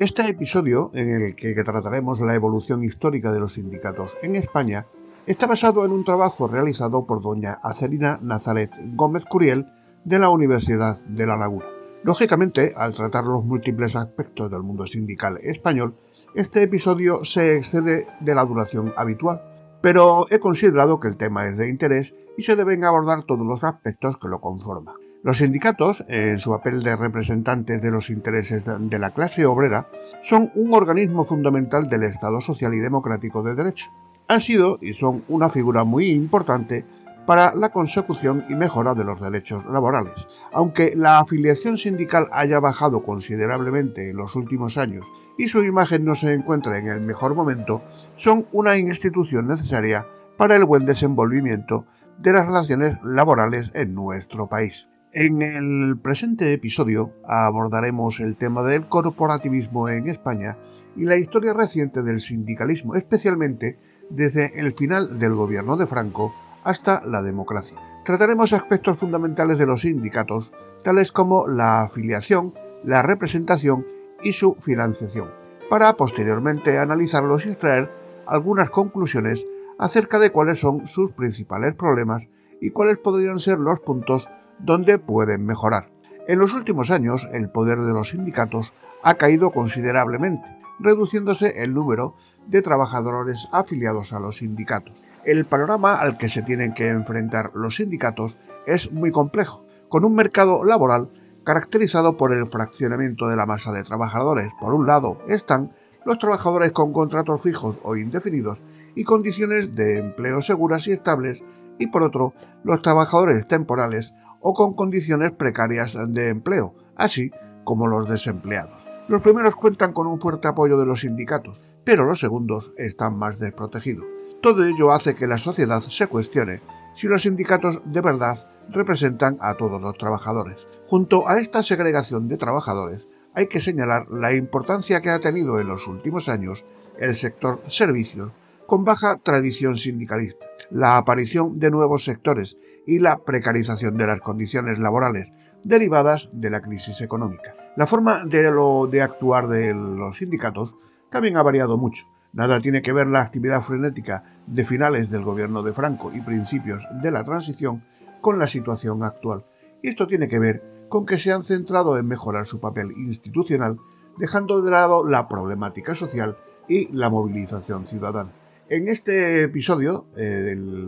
Este episodio, en el que trataremos la evolución histórica de los sindicatos en España, está basado en un trabajo realizado por doña Acelina Nazaret Gómez Curiel de la Universidad de La Laguna. Lógicamente, al tratar los múltiples aspectos del mundo sindical español, este episodio se excede de la duración habitual, pero he considerado que el tema es de interés y se deben abordar todos los aspectos que lo conforman. Los sindicatos, en su papel de representantes de los intereses de la clase obrera, son un organismo fundamental del Estado social y democrático de derecho. Han sido y son una figura muy importante para la consecución y mejora de los derechos laborales. Aunque la afiliación sindical haya bajado considerablemente en los últimos años y su imagen no se encuentra en el mejor momento, son una institución necesaria para el buen desenvolvimiento de las relaciones laborales en nuestro país. En el presente episodio abordaremos el tema del corporativismo en España y la historia reciente del sindicalismo, especialmente desde el final del gobierno de Franco hasta la democracia. Trataremos aspectos fundamentales de los sindicatos, tales como la afiliación, la representación y su financiación, para posteriormente analizarlos y extraer algunas conclusiones acerca de cuáles son sus principales problemas y cuáles podrían ser los puntos donde pueden mejorar. En los últimos años, el poder de los sindicatos ha caído considerablemente, reduciéndose el número de trabajadores afiliados a los sindicatos. El panorama al que se tienen que enfrentar los sindicatos es muy complejo, con un mercado laboral caracterizado por el fraccionamiento de la masa de trabajadores. Por un lado están los trabajadores con contratos fijos o indefinidos y condiciones de empleo seguras y estables, y por otro, los trabajadores temporales o con condiciones precarias de empleo, así como los desempleados. Los primeros cuentan con un fuerte apoyo de los sindicatos, pero los segundos están más desprotegidos. Todo ello hace que la sociedad se cuestione si los sindicatos de verdad representan a todos los trabajadores. Junto a esta segregación de trabajadores, hay que señalar la importancia que ha tenido en los últimos años el sector servicios, con baja tradición sindicalista, la aparición de nuevos sectores y la precarización de las condiciones laborales derivadas de la crisis económica. La forma de actuar de los sindicatos también ha variado mucho. Nada tiene que ver la actividad frenética de finales del gobierno de Franco y principios de la transición con la situación actual. Y esto tiene que ver con que se han centrado en mejorar su papel institucional, dejando de lado la problemática social y la movilización ciudadana. En este episodio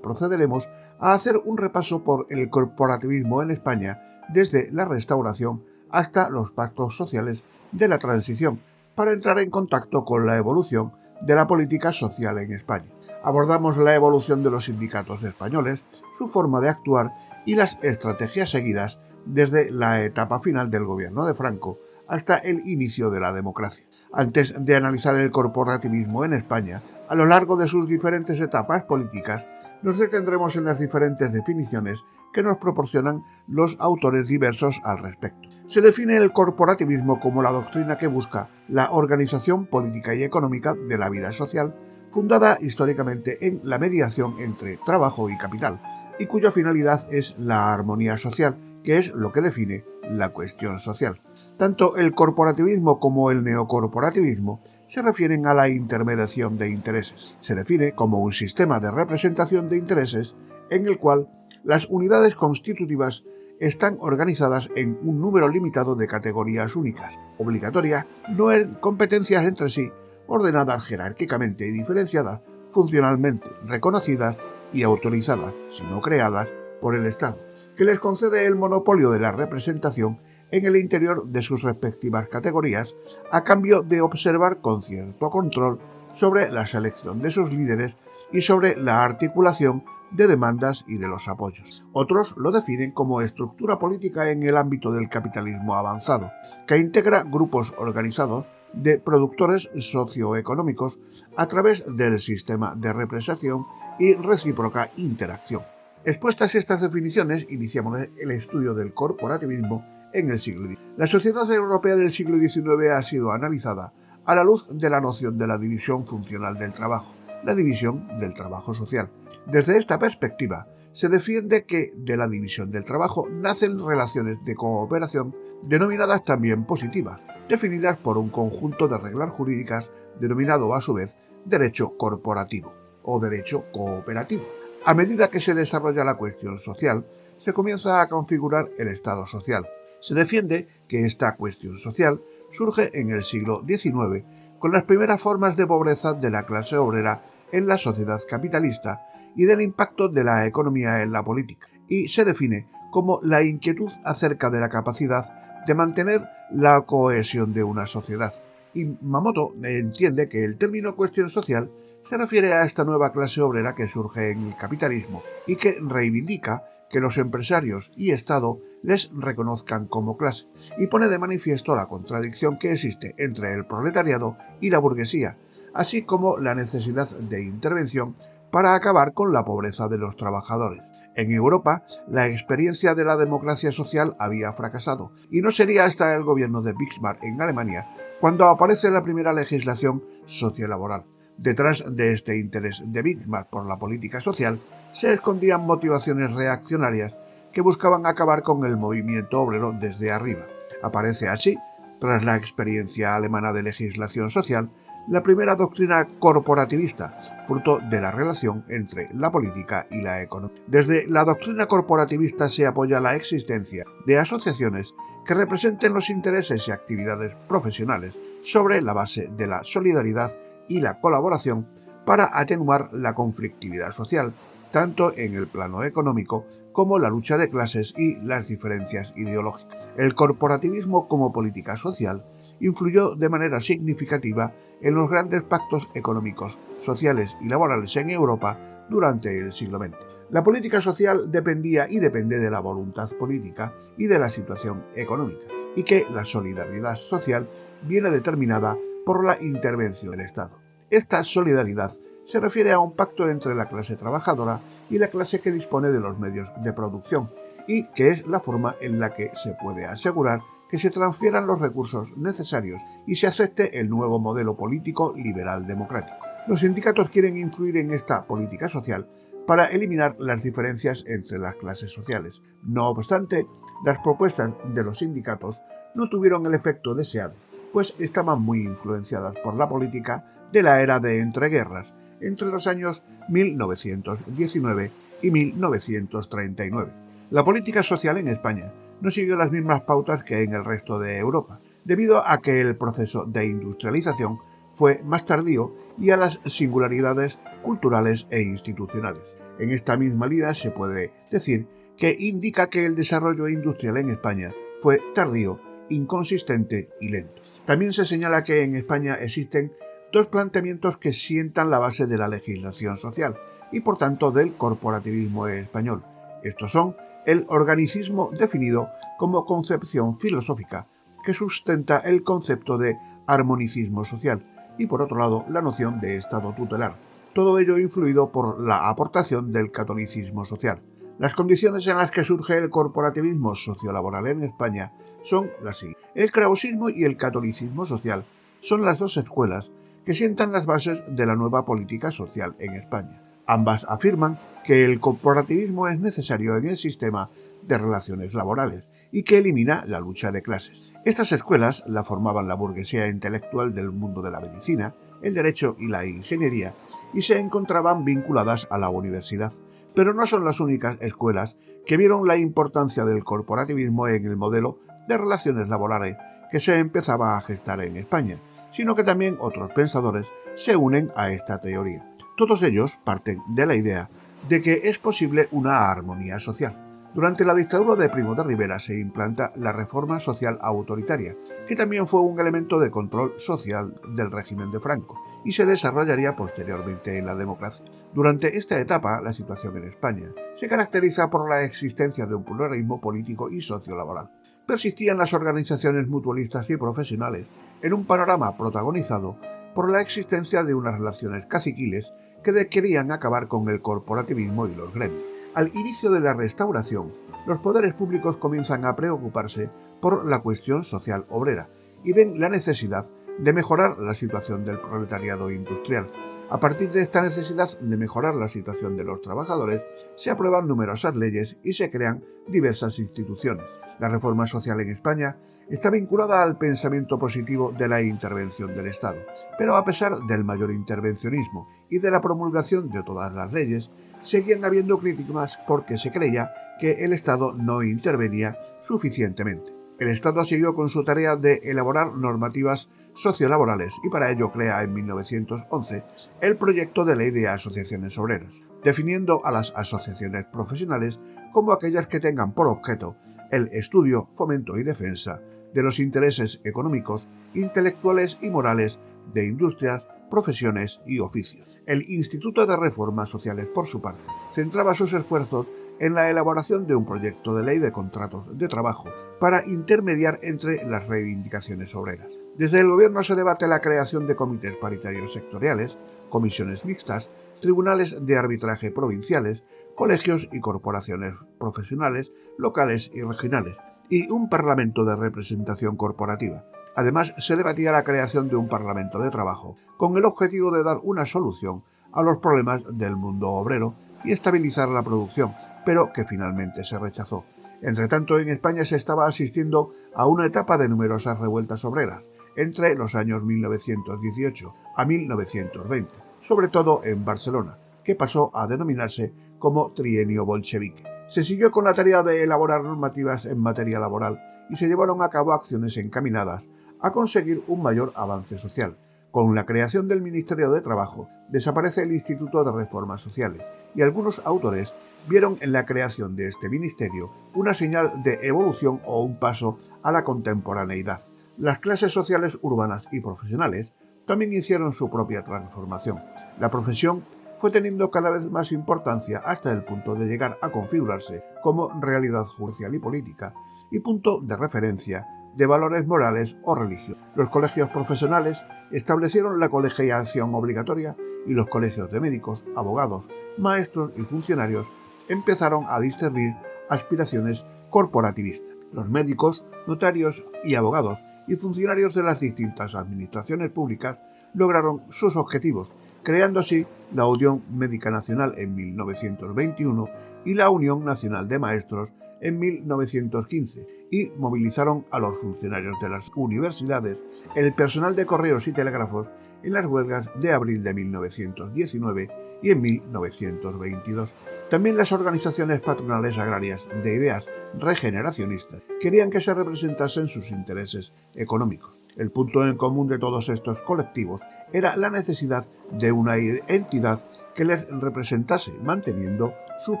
procederemos a hacer un repaso por el corporativismo en España desde la Restauración hasta los pactos sociales de la transición, para entrar en contacto con la evolución de la política social en España. Abordamos la evolución de los sindicatos españoles, su forma de actuar y las estrategias seguidas desde la etapa final del gobierno de Franco hasta el inicio de la democracia. Antes de analizar el corporativismo en España, a lo largo de sus diferentes etapas políticas, nos detendremos en las diferentes definiciones que nos proporcionan los autores diversos al respecto. Se define el corporativismo como la doctrina que busca la organización política y económica de la vida social, fundada históricamente en la mediación entre trabajo y capital, y cuya finalidad es la armonía social, que es lo que define la cuestión social. Tanto el corporativismo como el neocorporativismo se refieren a la intermediación de intereses. Se define como un sistema de representación de intereses en el cual las unidades constitutivas están organizadas en un número limitado de categorías únicas, obligatorias, no en competencias entre sí, ordenadas jerárquicamente y diferenciadas, funcionalmente reconocidas y autorizadas, sino creadas por el Estado, que les concede el monopolio de la representación en el interior de sus respectivas categorías, a cambio de observar con cierto control sobre la selección de sus líderes y sobre la articulación de demandas y de los apoyos. Otros lo definen como estructura política en el ámbito del capitalismo avanzado, que integra grupos organizados de productores socioeconómicos a través del sistema de representación y recíproca interacción. Expuestas estas definiciones, iniciamos el estudio del corporativismo en el siglo XIX. La sociedad europea del siglo XIX ha sido analizada a la luz de la noción de la división funcional del trabajo, la división del trabajo social. Desde esta perspectiva, se defiende que de la división del trabajo nacen relaciones de cooperación denominadas también positivas, definidas por un conjunto de reglas jurídicas denominado a su vez derecho corporativo o derecho cooperativo. A medida que se desarrolla la cuestión social, se comienza a configurar el Estado social. Se defiende que esta cuestión social surge en el siglo XIX con las primeras formas de pobreza de la clase obrera en la sociedad capitalista y del impacto de la economía en la política, y se define como la inquietud acerca de la capacidad de mantener la cohesión de una sociedad. Y Mamoto entiende que el término cuestión social se refiere a esta nueva clase obrera que surge en el capitalismo y que reivindica que los empresarios y Estado les reconozcan como clase, y pone de manifiesto la contradicción que existe entre el proletariado y la burguesía, así como la necesidad de intervención para acabar con la pobreza de los trabajadores. En Europa, la experiencia de la democracia social había fracasado, y no sería hasta el gobierno de Bismarck en Alemania cuando aparece la primera legislación sociolaboral. Detrás de este interés de Bismarck por la política social se escondían motivaciones reaccionarias que buscaban acabar con el movimiento obrero desde arriba. Aparece así, tras la experiencia alemana de legislación social, la primera doctrina corporativista, fruto de la relación entre la política y la economía. Desde la doctrina corporativista se apoya la existencia de asociaciones que representen los intereses y actividades profesionales sobre la base de la solidaridad y la colaboración para atenuar la conflictividad social, tanto en el plano económico como la lucha de clases y las diferencias ideológicas. El corporativismo como política social influyó de manera significativa en los grandes pactos económicos, sociales y laborales en Europa durante el siglo XX. La política social dependía y depende de la voluntad política y de la situación económica, y que la solidaridad social viene determinada por la intervención del Estado. Esta solidaridad se refiere a un pacto entre la clase trabajadora y la clase que dispone de los medios de producción, y que es la forma en la que se puede asegurar que se transfieran los recursos necesarios y se acepte el nuevo modelo político liberal democrático. Los sindicatos quieren influir en esta política social para eliminar las diferencias entre las clases sociales. No obstante, las propuestas de los sindicatos no tuvieron el efecto deseado, pues estaban muy influenciadas por la política de la era de entreguerras, entre los años 1919 y 1939. La política social en España no siguió las mismas pautas que en el resto de Europa, debido a que el proceso de industrialización fue más tardío y a las singularidades culturales e institucionales. En esta misma línea se puede decir que indica que el desarrollo industrial en España fue tardío, inconsistente y lento. También se señala que en España existen dos planteamientos que sientan la base de la legislación social y por tanto del corporativismo español. Estos son el organicismo definido como concepción filosófica que sustenta el concepto de armonicismo social y por otro lado la noción de Estado tutelar, todo ello influido por la aportación del catolicismo social. Las condiciones en las que surge el corporativismo sociolaboral en España son las siguientes. El krausismo y el catolicismo social son las dos escuelas que sientan las bases de la nueva política social en España. Ambas afirman que el corporativismo es necesario en el sistema de relaciones laborales y que elimina la lucha de clases. Estas escuelas la formaban la burguesía intelectual del mundo de la medicina, el derecho y la ingeniería, y se encontraban vinculadas a la universidad. Pero no son las únicas escuelas que vieron la importancia del corporativismo en el modelo de relaciones laborales que se empezaba a gestar en España, sino que también otros pensadores se unen a esta teoría. Todos ellos parten de la idea de que es posible una armonía social. Durante la dictadura de Primo de Rivera se implanta la reforma social autoritaria, que también fue un elemento de control social del régimen de Franco, y se desarrollaría posteriormente en la democracia. Durante esta etapa, la situación en España se caracteriza por la existencia de un pluralismo político y sociolaboral. Persistían las organizaciones mutualistas y profesionales en un panorama protagonizado por la existencia de unas relaciones caciquiles que querían acabar con el corporativismo y los gremios. Al inicio de la Restauración, los poderes públicos comienzan a preocuparse por la cuestión social obrera y ven la necesidad de mejorar la situación del proletariado industrial. A partir de esta necesidad de mejorar la situación de los trabajadores, se aprueban numerosas leyes y se crean diversas instituciones. La reforma social en España está vinculada al pensamiento positivo de la intervención del Estado, pero a pesar del mayor intervencionismo y de la promulgación de todas las leyes, seguían habiendo críticas porque se creía que el Estado no intervenía suficientemente. El Estado siguió con su tarea de elaborar normativas sociolaborales y para ello crea en 1911 el proyecto de ley de asociaciones obreras, definiendo a las asociaciones profesionales como aquellas que tengan por objeto el estudio, fomento y defensa de los intereses económicos, intelectuales y morales de industrias, profesiones y oficios. El Instituto de Reformas Sociales, por su parte, centraba sus esfuerzos en la elaboración de un proyecto de ley de contratos de trabajo para intermediar entre las reivindicaciones obreras. Desde el Gobierno se debate la creación de comités paritarios sectoriales, comisiones mixtas, tribunales de arbitraje provinciales, colegios y corporaciones profesionales, locales y regionales, y un parlamento de representación corporativa. Además, se debatía la creación de un parlamento de trabajo, con el objetivo de dar una solución a los problemas del mundo obrero y estabilizar la producción, pero que finalmente se rechazó. Entretanto, en España se estaba asistiendo a una etapa de numerosas revueltas obreras, entre los años 1918 a 1920, sobre todo en Barcelona, que pasó a denominarse como Trienio Bolchevique. Se siguió con la tarea de elaborar normativas en materia laboral y se llevaron a cabo acciones encaminadas a conseguir un mayor avance social. Con la creación del Ministerio de Trabajo, desaparece el Instituto de Reformas Sociales y algunos autores vieron en la creación de este ministerio una señal de evolución o un paso a la contemporaneidad. Las clases sociales urbanas y profesionales también hicieron su propia transformación. La profesión fue teniendo cada vez más importancia hasta el punto de llegar a configurarse como realidad judicial y política y punto de referencia de valores morales o religiosos. Los colegios profesionales establecieron la colegiación obligatoria y los colegios de médicos, abogados, maestros y funcionarios empezaron a discernir aspiraciones corporativistas. Los médicos, notarios y abogados y funcionarios de las distintas administraciones públicas lograron sus objetivos, creando así la Unión Médica Nacional en 1921 y la Unión Nacional de Maestros en 1915, y movilizaron a los funcionarios de las universidades, el personal de correos y telégrafos en las huelgas de abril de 1919 y en 1922. También las organizaciones patronales agrarias de ideas regeneracionistas querían que se representasen sus intereses económicos. El punto en común de todos estos colectivos era la necesidad de una entidad que les representase, manteniendo su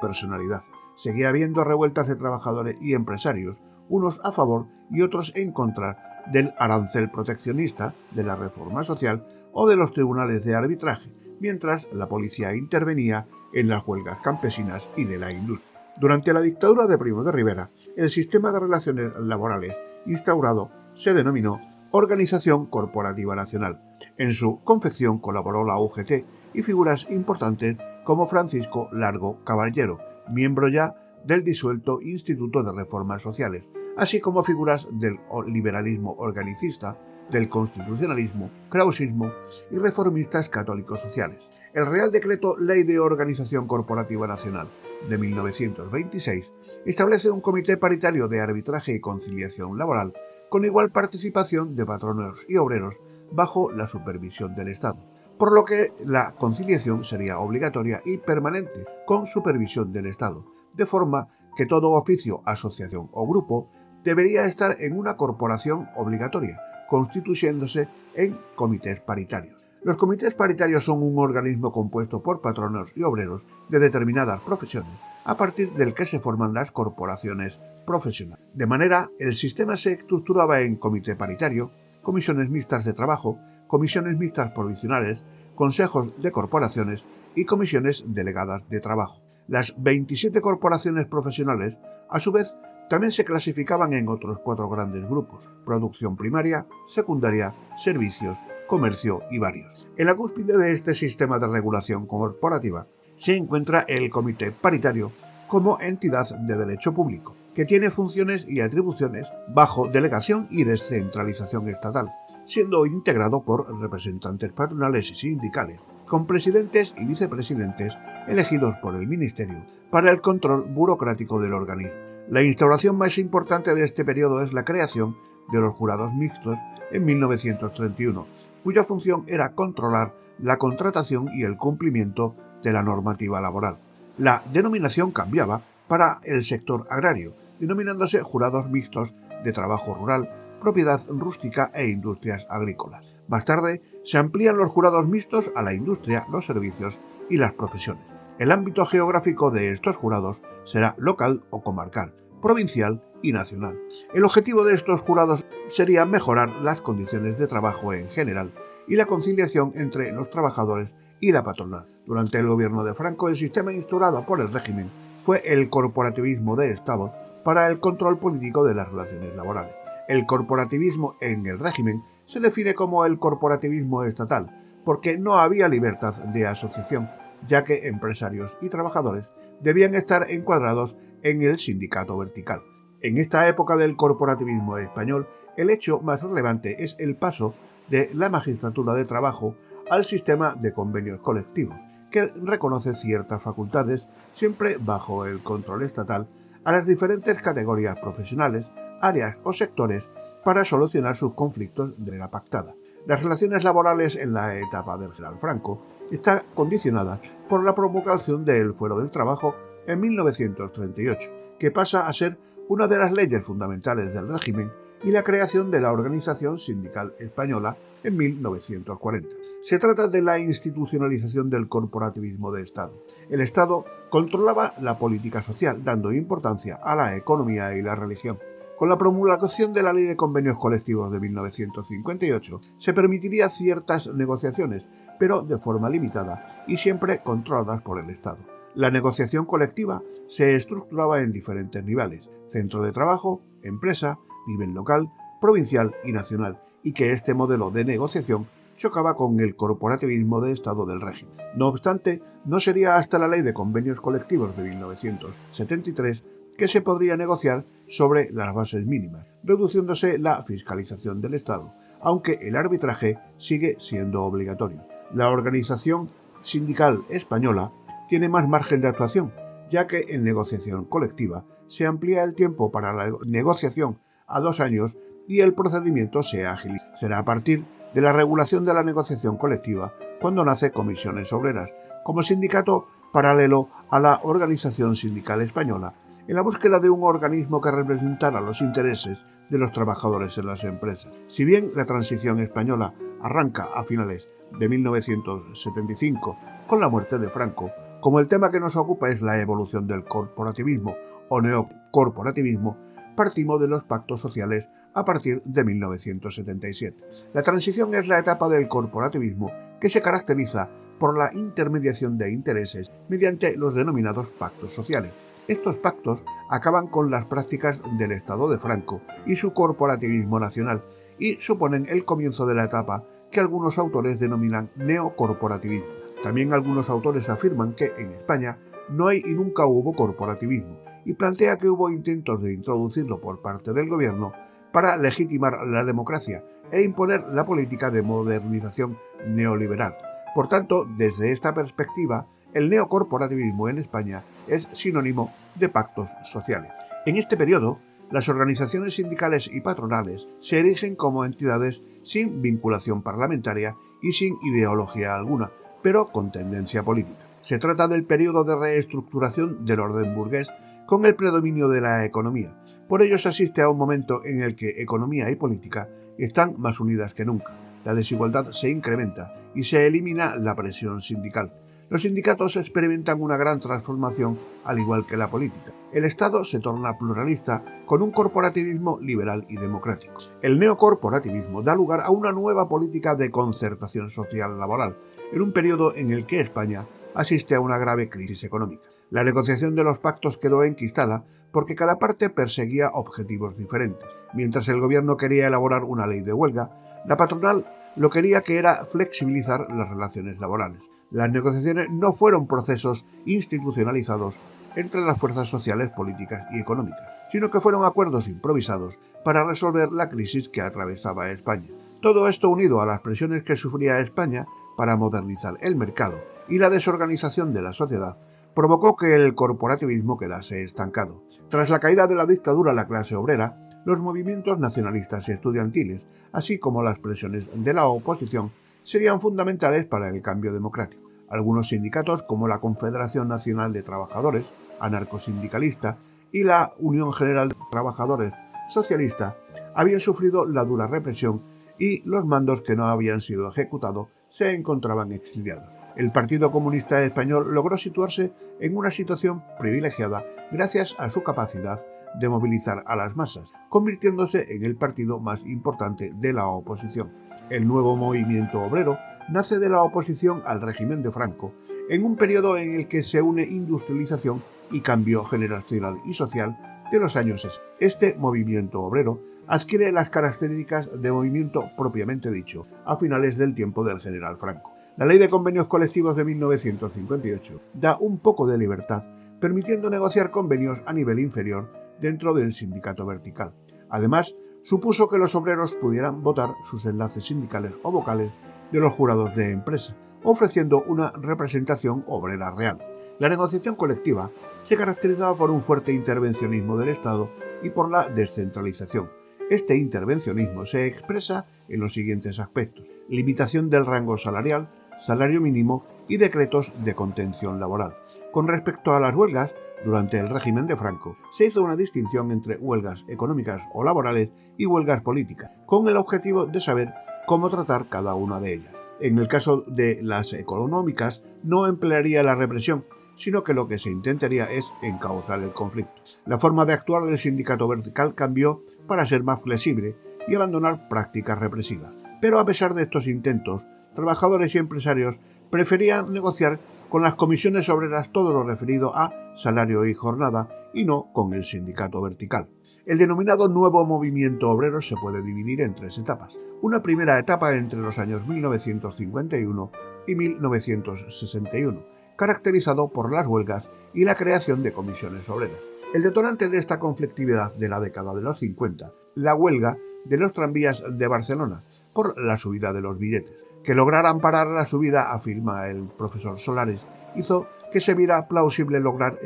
personalidad. Seguía habiendo revueltas de trabajadores y empresarios, unos a favor y otros en contra del arancel proteccionista, de la reforma social o de los tribunales de arbitraje, mientras la policía intervenía en las huelgas campesinas y de la industria. Durante la dictadura de Primo de Rivera, el sistema de relaciones laborales instaurado se denominó Organización Corporativa Nacional. En su confección colaboró la UGT y figuras importantes como Francisco Largo Caballero, miembro ya del disuelto Instituto de Reformas Sociales, así como figuras del liberalismo organicista, del constitucionalismo, krausismo y reformistas católicos sociales. El Real Decreto Ley de Organización Corporativa Nacional de 1926 establece un comité paritario de arbitraje y conciliación laboral con igual participación de patronos y obreros bajo la supervisión del Estado, por lo que la conciliación sería obligatoria y permanente con supervisión del Estado, de forma que todo oficio, asociación o grupo debería estar en una corporación obligatoria, constituyéndose en comités paritarios. Los comités paritarios son un organismo compuesto por patronos y obreros de determinadas profesiones, a partir del que se forman las corporaciones profesionales. De manera, el sistema se estructuraba en comité paritario, comisiones mixtas de trabajo, comisiones mixtas provisionales, consejos de corporaciones y comisiones delegadas de trabajo. Las 27 corporaciones profesionales, a su vez, también se clasificaban en otros 4 grandes grupos: producción primaria, secundaria, servicios, comercio y varios. En la cúspide de este sistema de regulación corporativa se encuentra el Comité Paritario como entidad de derecho público, que tiene funciones y atribuciones bajo delegación y descentralización estatal, siendo integrado por representantes patronales y sindicales, con presidentes y vicepresidentes elegidos por el Ministerio para el control burocrático del organismo. La instauración más importante de este periodo es la creación de los jurados mixtos en 1931, cuya función era controlar la contratación y el cumplimiento de la normativa laboral. La denominación cambiaba para el sector agrario, denominándose jurados mixtos de trabajo rural, propiedad rústica e industrias agrícolas. Más tarde se amplían los jurados mixtos a la industria, los servicios y las profesiones. El ámbito geográfico de estos jurados será local o comarcal, provincial y nacional. El objetivo de estos jurados sería mejorar las condiciones de trabajo en general y la conciliación entre los trabajadores y la patronal. Durante el gobierno de Franco, el sistema instaurado por el régimen fue el corporativismo de Estado para el control político de las relaciones laborales. El corporativismo en el régimen se define como el corporativismo estatal, porque no había libertad de asociación, ya que empresarios y trabajadores debían estar encuadrados en el sindicato vertical. En esta época del corporativismo español, el hecho más relevante es el paso de la magistratura de trabajo al sistema de convenios colectivos, que reconoce ciertas facultades, siempre bajo el control estatal, a las diferentes categorías profesionales, áreas o sectores para solucionar sus conflictos de manera pactada. Las relaciones laborales en la etapa del general Franco están condicionadas por la promulgación del Fuero del Trabajo en 1938, que pasa a ser una de las leyes fundamentales del régimen, y la creación de la Organización Sindical Española en 1940. Se trata de la institucionalización del corporativismo de Estado. El Estado controlaba la política social, dando importancia a la economía y la religión. Con la promulgación de la Ley de Convenios Colectivos de 1958 se permitiría ciertas negociaciones, pero de forma limitada y siempre controladas por el Estado. La negociación colectiva se estructuraba en diferentes niveles: centro de trabajo, empresa, nivel local, provincial y nacional, y que este modelo de negociación chocaba con el corporativismo de Estado del régimen. No obstante, no sería hasta la Ley de Convenios Colectivos de 1973 que se podría negociar sobre las bases mínimas, reduciéndose la fiscalización del Estado, aunque el arbitraje sigue siendo obligatorio. La Organización Sindical Española tiene más margen de actuación, ya que en negociación colectiva se amplía el tiempo para la negociación a 2 años y el procedimiento se agiliza. Será a partir de la regulación de la negociación colectiva cuando nace Comisiones Obreras, como sindicato paralelo a la Organización Sindical Española, en la búsqueda de un organismo que representara los intereses de los trabajadores en las empresas. Si bien la transición española arranca a finales de 1975 con la muerte de Franco, como el tema que nos ocupa es la evolución del corporativismo o neocorporativismo, partimos de los pactos sociales a partir de 1977. La transición es la etapa del corporativismo que se caracteriza por la intermediación de intereses mediante los denominados pactos sociales. Estos pactos acaban con las prácticas del Estado de Franco y su corporativismo nacional y suponen el comienzo de la etapa que algunos autores denominan neocorporativismo. También algunos autores afirman que en España no hay y nunca hubo corporativismo, y plantea que hubo intentos de introducirlo por parte del gobierno para legitimar la democracia e imponer la política de modernización neoliberal. Por tanto, desde esta perspectiva, el neocorporativismo en España es sinónimo de pactos sociales. En este periodo, las organizaciones sindicales y patronales se erigen como entidades sin vinculación parlamentaria y sin ideología alguna, pero con tendencia política. Se trata del periodo de reestructuración del orden burgués con el predominio de la economía. Por ello se asiste a un momento en el que economía y política están más unidas que nunca. La desigualdad se incrementa y se elimina la presión sindical. Los sindicatos experimentan una gran transformación, al igual que la política. El Estado se torna pluralista con un corporativismo liberal y democrático. El neocorporativismo da lugar a una nueva política de concertación social laboral, en un periodo en el que España asiste a una grave crisis económica. La negociación de los pactos quedó enquistada porque cada parte perseguía objetivos diferentes. Mientras el gobierno quería elaborar una ley de huelga, la patronal lo quería que era flexibilizar las relaciones laborales. Las negociaciones no fueron procesos institucionalizados entre las fuerzas sociales, políticas y económicas, sino que fueron acuerdos improvisados para resolver la crisis que atravesaba España. Todo esto unido a las presiones que sufría España para modernizar el mercado y la desorganización de la sociedad provocó que el corporativismo quedase estancado. Tras la caída de la dictadura, la clase obrera, los movimientos nacionalistas y estudiantiles, así como las presiones de la oposición, serían fundamentales para el cambio democrático. Algunos sindicatos, como la Confederación Nacional de Trabajadores, anarcosindicalista, y la Unión General de Trabajadores Socialista, habían sufrido la dura represión y los mandos que no habían sido ejecutados se encontraban exiliados. El Partido Comunista Español logró situarse en una situación privilegiada gracias a su capacidad de movilizar a las masas, convirtiéndose en el partido más importante de la oposición. El nuevo movimiento obrero nace de la oposición al régimen de Franco, en un periodo en el que se une industrialización y cambio generacional y social de los años 60. Este movimiento obrero adquiere las características de movimiento propiamente dicho, a finales del tiempo del general Franco. La Ley de Convenios Colectivos de 1958 da un poco de libertad, permitiendo negociar convenios a nivel inferior dentro del sindicato vertical. Además, supuso que los obreros pudieran votar sus enlaces sindicales o vocales de los jurados de empresa, ofreciendo una representación obrera real. La negociación colectiva se caracterizaba por un fuerte intervencionismo del Estado y por la descentralización. Este intervencionismo se expresa en los siguientes aspectos: limitación del rango salarial, salario mínimo y decretos de contención laboral. Con respecto a las huelgas, durante el régimen de Franco, se hizo una distinción entre huelgas económicas o laborales y huelgas políticas, con el objetivo de saber cómo tratar cada una de ellas. En el caso de las económicas, no emplearía la represión, sino que lo que se intentaría es encauzar el conflicto. La forma de actuar del sindicato vertical cambió para ser más flexible y abandonar prácticas represivas. Pero a pesar de estos intentos, trabajadores y empresarios preferían negociar con las comisiones obreras todo lo referido a salario y jornada y no con el sindicato vertical. El denominado nuevo movimiento obrero se puede dividir en tres etapas. Una primera etapa entre los años 1951 y 1961, caracterizado por las huelgas y la creación de comisiones obreras. El detonante de esta conflictividad de la década de los 50, la huelga de los tranvías de Barcelona por la subida de los billetes. Que lograran parar la subida, afirma el profesor Solares, hizo que se viera plausible lograr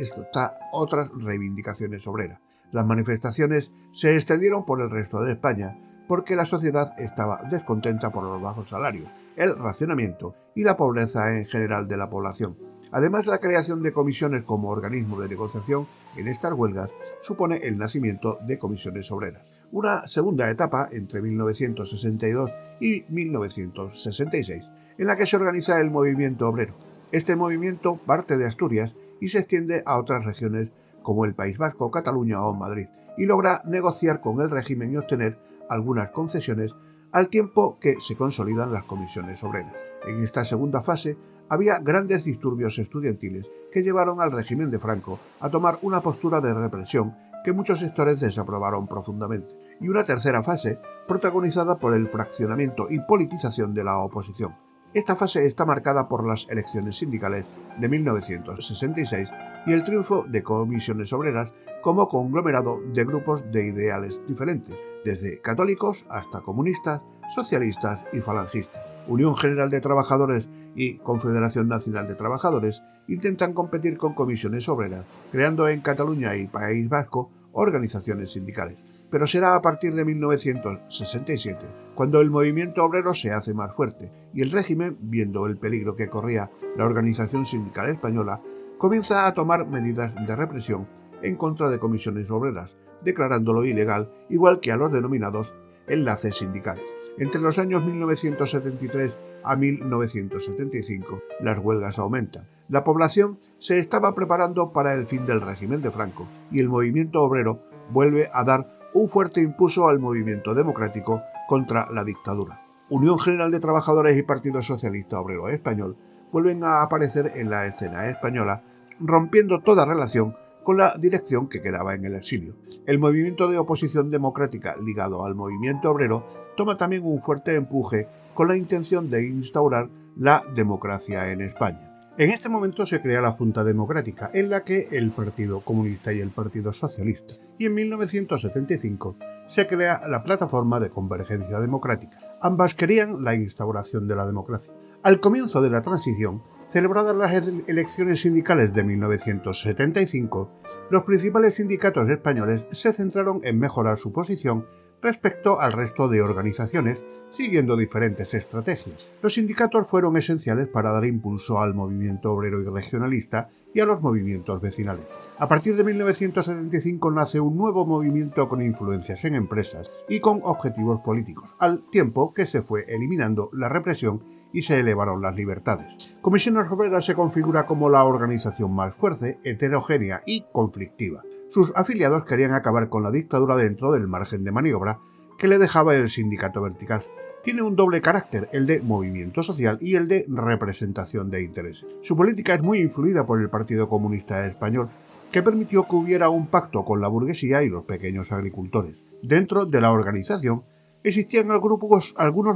otras reivindicaciones obreras. Las manifestaciones se extendieron por el resto de España porque la sociedad estaba descontenta por los bajos salarios, el racionamiento y la pobreza en general de la población. Además, la creación de comisiones como organismo de negociación en estas huelgas supone el nacimiento de comisiones obreras. Una segunda etapa, entre 1962 y 1966, en la que se organiza el movimiento obrero. Este movimiento parte de Asturias y se extiende a otras regiones como el País Vasco, Cataluña o Madrid, y logra negociar con el régimen y obtener algunas concesiones al tiempo que se consolidan las comisiones obreras. En esta segunda fase había grandes disturbios estudiantiles que llevaron al régimen de Franco a tomar una postura de represión que muchos sectores desaprobaron profundamente, y una tercera fase protagonizada por el fraccionamiento y politización de la oposición. Esta fase está marcada por las elecciones sindicales de 1966 y el triunfo de comisiones obreras como conglomerado de grupos de ideales diferentes, desde católicos hasta comunistas, socialistas y falangistas. Unión General de Trabajadores y Confederación Nacional de Trabajadores intentan competir con comisiones obreras, creando en Cataluña y País Vasco organizaciones sindicales. Pero será a partir de 1967 cuando el movimiento obrero se hace más fuerte y el régimen, viendo el peligro que corría la organización sindical española, comienza a tomar medidas de represión en contra de comisiones obreras, declarándolo ilegal, igual que a los denominados enlaces sindicales. Entre los años 1973 a 1975, las huelgas aumentan. La población se estaba preparando para el fin del régimen de Franco y el movimiento obrero vuelve a dar un fuerte impulso al movimiento democrático contra la dictadura. Unión General de Trabajadores y Partido Socialista Obrero Español vuelven a aparecer en la escena española, rompiendo toda relación con la dirección que quedaba en el exilio. El movimiento de oposición democrática ligado al movimiento obrero toma también un fuerte empuje con la intención de instaurar la democracia en España. En este momento se crea la Junta Democrática, en la que el Partido Comunista y el Partido Socialista, y en 1975 se crea la Plataforma de Convergencia Democrática. Ambas querían la instauración de la democracia. Al comienzo de la transición, celebradas las elecciones sindicales de 1975, los principales sindicatos españoles se centraron en mejorar su posición respecto al resto de organizaciones, siguiendo diferentes estrategias. Los sindicatos fueron esenciales para dar impulso al movimiento obrero y regionalista y a los movimientos vecinales. A partir de 1975 nace un nuevo movimiento con influencias en empresas y con objetivos políticos, al tiempo que se fue eliminando la represión y se elevaron las libertades. Comisiones Obreras se configura como la organización más fuerte, heterogénea y conflictiva. Sus afiliados querían acabar con la dictadura dentro del margen de maniobra que le dejaba el sindicato vertical. Tiene un doble carácter, el de movimiento social y el de representación de intereses. Su política es muy influida por el Partido Comunista Español, que permitió que hubiera un pacto con la burguesía y los pequeños agricultores. Dentro de la organización existían algunos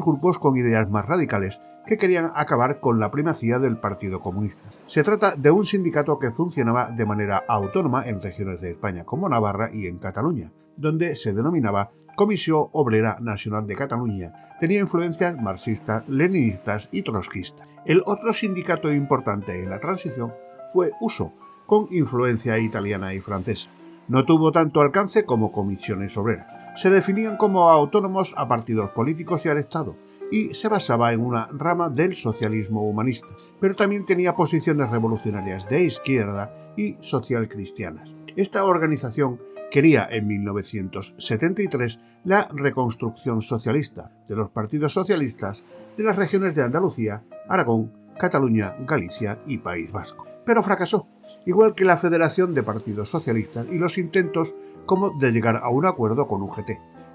grupos con ideas más radicales que querían acabar con la primacía del Partido Comunista. Se trata de un sindicato que funcionaba de manera autónoma en regiones de España como Navarra y en Cataluña, donde se denominaba Comisión Obrera Nacional de Cataluña. Tenía influencias marxistas, leninistas y trotskistas. El otro sindicato importante en la transición fue USO, con influencia italiana y francesa. No tuvo tanto alcance como Comisiones Obreras. Se definían como autónomos a partidos políticos y al Estado, y se basaba en una rama del socialismo humanista, pero también tenía posiciones revolucionarias de izquierda y socialcristianas. Esta organización quería en 1973 la reconstrucción socialista de los partidos socialistas de las regiones de Andalucía, Aragón, Cataluña, Galicia y País Vasco. Pero fracasó, igual que la Federación de Partidos Socialistas y los intentos como de llegar a un acuerdo con UGT.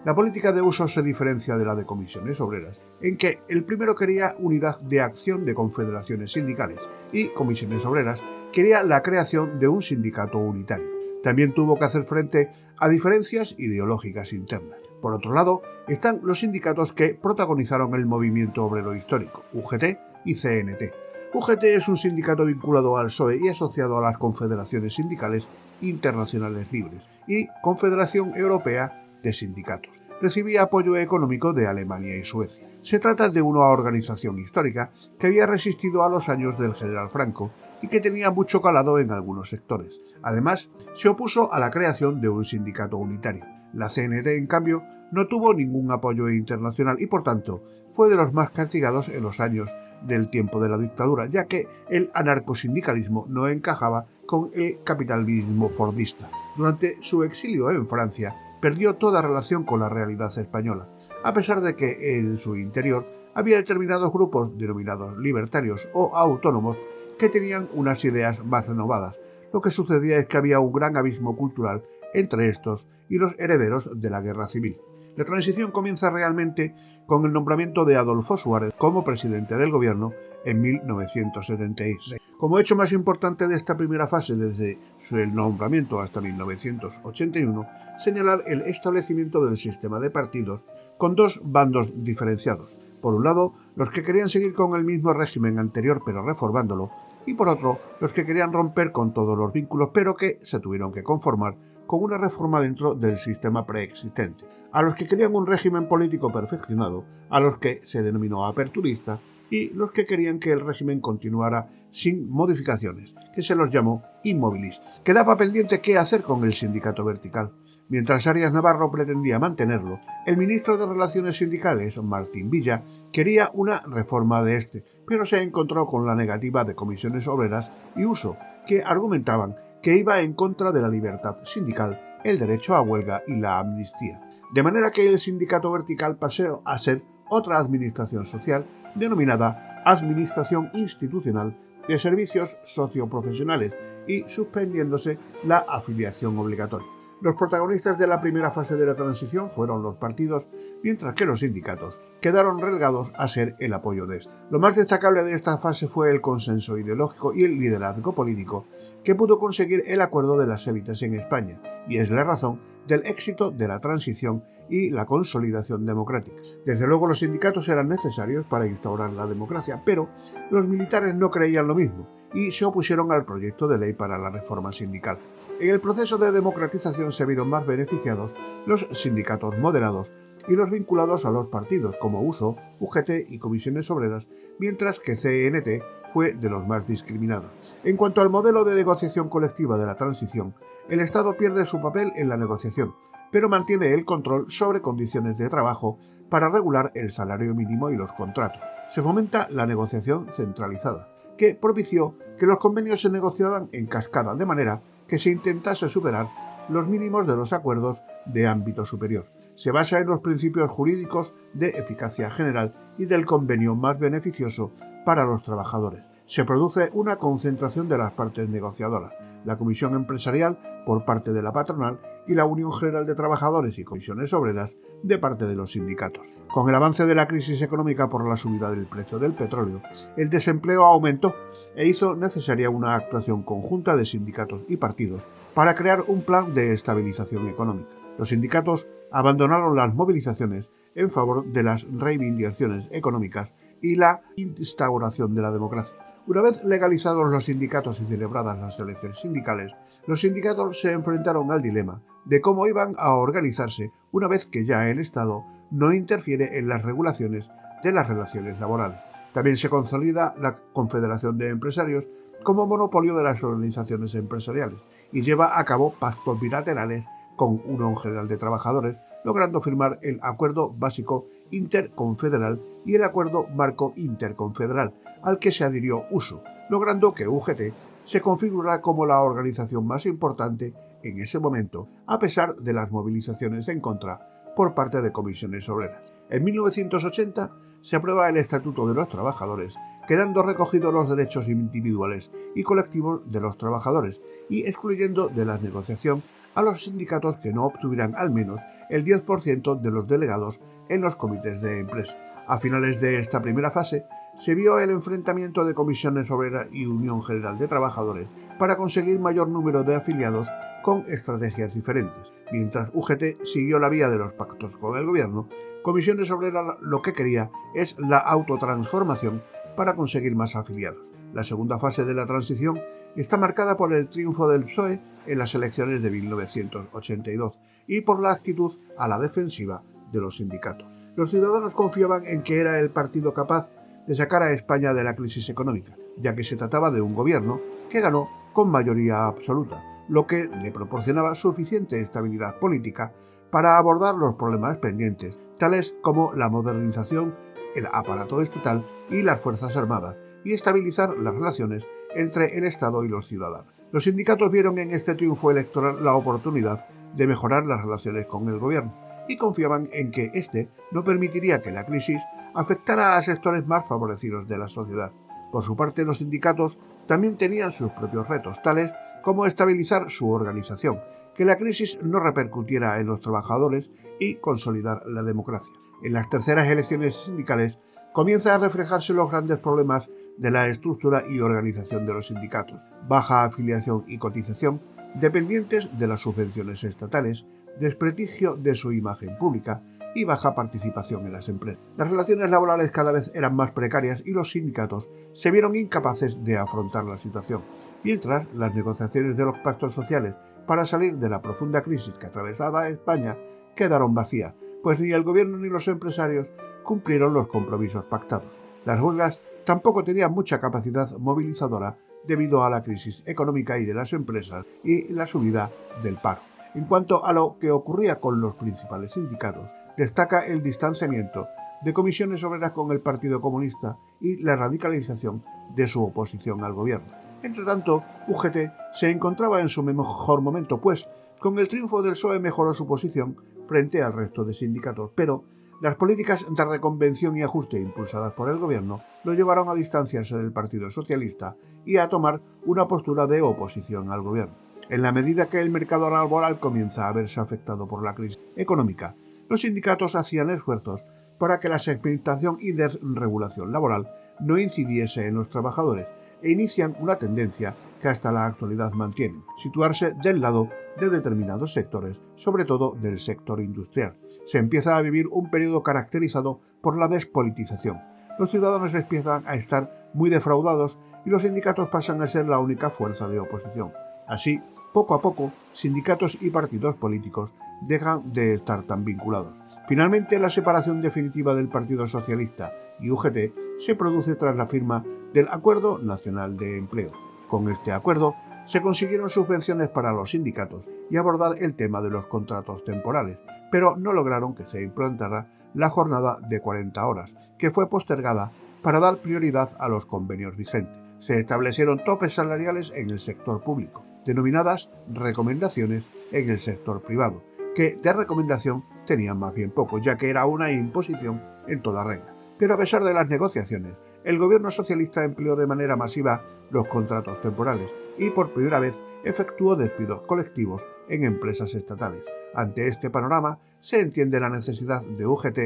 La política de USO se diferencia de la de Comisiones Obreras, en que el primero quería unidad de acción de confederaciones sindicales y Comisiones Obreras quería la creación de un sindicato unitario. También tuvo que hacer frente a diferencias ideológicas internas. Por otro lado, están los sindicatos que protagonizaron el movimiento obrero histórico, UGT y CNT. UGT es un sindicato vinculado al PSOE y asociado a las confederaciones sindicales internacionales libres y Confederación Europea de Sindicatos. Recibía apoyo económico de Alemania y Suecia. Se trata de una organización histórica que había resistido a los años del general Franco y que tenía mucho calado en algunos sectores. Además, se opuso a la creación de un sindicato unitario. La CNT, en cambio, no tuvo ningún apoyo internacional y, por tanto, fue de los más castigados en los años del tiempo de la dictadura, ya que el anarcosindicalismo no encajaba con el capitalismo fordista. Durante su exilio en Francia, perdió toda relación con la realidad española, a pesar de que en su interior había determinados grupos denominados libertarios o autónomos que tenían unas ideas más renovadas. Lo que sucedía es que había un gran abismo cultural entre estos y los herederos de la guerra civil. La transición comienza realmente con el nombramiento de Adolfo Suárez como presidente del gobierno en 1976. Como hecho más importante de esta primera fase desde su nombramiento hasta 1981, señalar el establecimiento del sistema de partidos con dos bandos diferenciados. Por un lado, los que querían seguir con el mismo régimen anterior pero reformándolo, y por otro, los que querían romper con todos los vínculos pero que se tuvieron que conformar con una reforma dentro del sistema preexistente, a los que querían un régimen político perfeccionado, a los que se denominó aperturista, y los que querían que el régimen continuara sin modificaciones, que se los llamó inmovilistas. Quedaba pendiente qué hacer con el sindicato vertical. Mientras Arias Navarro pretendía mantenerlo, el ministro de Relaciones Sindicales, Martín Villa, quería una reforma de este, pero se encontró con la negativa de Comisiones Obreras y USO, que argumentaban que iba en contra de la libertad sindical, el derecho a huelga y la amnistía. De manera que el sindicato vertical pasó a ser otra administración social denominada Administración Institucional de Servicios Socioprofesionales y suspendiéndose la afiliación obligatoria. Los protagonistas de la primera fase de la transición fueron los partidos, mientras que los sindicatos quedaron relegados a ser el apoyo de estos. Lo más destacable de esta fase fue el consenso ideológico y el liderazgo político que pudo conseguir el acuerdo de las élites en España, y es la razón del éxito de la transición y la consolidación democrática. Desde luego los sindicatos eran necesarios para instaurar la democracia, pero los militares no creían lo mismo y se opusieron al proyecto de ley para la reforma sindical. En el proceso de democratización se vieron más beneficiados los sindicatos moderados y los vinculados a los partidos como USO, UGT y Comisiones Obreras, mientras que CNT fue de los más discriminados. En cuanto al modelo de negociación colectiva de la transición, el Estado pierde su papel en la negociación, pero mantiene el control sobre condiciones de trabajo para regular el salario mínimo y los contratos. Se fomenta la negociación centralizada, que propició que los convenios se negociaran en cascada, de manera que se intentase superar los mínimos de los acuerdos de ámbito superior. Se basa en los principios jurídicos de eficacia general y del convenio más beneficioso para los trabajadores. Se produce una concentración de las partes negociadoras, la Comisión Empresarial por parte de la patronal y la Unión General de Trabajadores y Comisiones Obreras de parte de los sindicatos. Con el avance de la crisis económica por la subida del precio del petróleo, el desempleo aumentó e hizo necesaria una actuación conjunta de sindicatos y partidos para crear un plan de estabilización económica. Los sindicatos abandonaron las movilizaciones en favor de las reivindicaciones económicas y la instauración de la democracia. Una vez legalizados los sindicatos y celebradas las elecciones sindicales, los sindicatos se enfrentaron al dilema de cómo iban a organizarse una vez que ya el Estado no interfiere en las regulaciones de las relaciones laborales. También se consolida la Confederación de Empresarios como monopolio de las organizaciones empresariales y lleva a cabo pactos bilaterales con Unión General de Trabajadores, logrando firmar el Acuerdo Básico Interconfederal y el Acuerdo Marco Interconfederal, al que se adhirió USO, logrando que UGT se configurara como la organización más importante en ese momento, a pesar de las movilizaciones en contra por parte de comisiones obreras. En 1980 se aprueba el Estatuto de los Trabajadores, quedando recogidos los derechos individuales y colectivos de los trabajadores y excluyendo de la negociación a los sindicatos que no obtuvieran al menos el 10% de los delegados en los comités de empresa. A finales de esta primera fase, se vio el enfrentamiento de Comisiones Obreras y Unión General de Trabajadores para conseguir mayor número de afiliados con estrategias diferentes. Mientras UGT siguió la vía de los pactos con el gobierno, Comisiones Obreras lo que quería es la autotransformación para conseguir más afiliados. La segunda fase de la transición está marcada por el triunfo del PSOE en las elecciones de 1982 y por la actitud a la defensiva de los sindicatos. Los ciudadanos confiaban en que era el partido capaz de sacar a España de la crisis económica, ya que se trataba de un gobierno que ganó con mayoría absoluta, lo que le proporcionaba suficiente estabilidad política para abordar los problemas pendientes, tales como la modernización, el aparato estatal y las Fuerzas Armadas, y estabilizar las relaciones entre el Estado y los ciudadanos. Los sindicatos vieron en este triunfo electoral la oportunidad de mejorar las relaciones con el gobierno y confiaban en que éste no permitiría que la crisis afectara a sectores más favorecidos de la sociedad. Por su parte, los sindicatos también tenían sus propios retos, tales como estabilizar su organización, que la crisis no repercutiera en los trabajadores y consolidar la democracia. En las terceras elecciones sindicales comienza a reflejarse los grandes problemas de la estructura y organización de los sindicatos: baja afiliación y cotización, dependientes de las subvenciones estatales, desprestigio de su imagen pública y baja participación en las empresas. Las relaciones laborales cada vez eran más precarias y los sindicatos se vieron incapaces de afrontar la situación, mientras las negociaciones de los pactos sociales para salir de la profunda crisis que atravesaba España quedaron vacías, pues ni el gobierno ni los empresarios cumplieron los compromisos pactados. Las huelgas tampoco tenían mucha capacidad movilizadora debido a la crisis económica y de las empresas y la subida del paro. En cuanto a lo que ocurría con los principales sindicatos, destaca el distanciamiento de Comisiones Obreras con el Partido Comunista y la radicalización de su oposición al gobierno. Entre tanto, UGT se encontraba en su mejor momento, pues con el triunfo del PSOE mejoró su posición frente al resto de sindicatos, pero las políticas de reconvención y ajuste impulsadas por el gobierno lo llevaron a distanciarse del Partido Socialista y a tomar una postura de oposición al gobierno. En la medida que el mercado laboral comienza a verse afectado por la crisis económica, los sindicatos hacían esfuerzos para que la segmentación y desregulación laboral no incidiese en los trabajadores e inician una tendencia que hasta la actualidad mantienen, situarse del lado de determinados sectores, sobre todo del sector industrial. Se empieza a vivir un periodo caracterizado por la despolitización. Los ciudadanos empiezan a estar muy defraudados y los sindicatos pasan a ser la única fuerza de oposición. Así, poco a poco, sindicatos y partidos políticos dejan de estar tan vinculados. Finalmente, la separación definitiva del Partido Socialista y UGT se produce tras la firma del Acuerdo Nacional de Empleo. Con este acuerdo se consiguieron subvenciones para los sindicatos y abordar el tema de los contratos temporales, pero no lograron que se implantara la jornada de 40 horas, que fue postergada para dar prioridad a los convenios vigentes. Se establecieron topes salariales en el sector público, denominadas recomendaciones en el sector privado, que de recomendación tenían más bien poco, ya que era una imposición en toda regla. Pero a pesar de las negociaciones, el gobierno socialista empleó de manera masiva los contratos temporales y por primera vez efectuó despidos colectivos en empresas estatales. Ante este panorama, se entiende la necesidad de UGT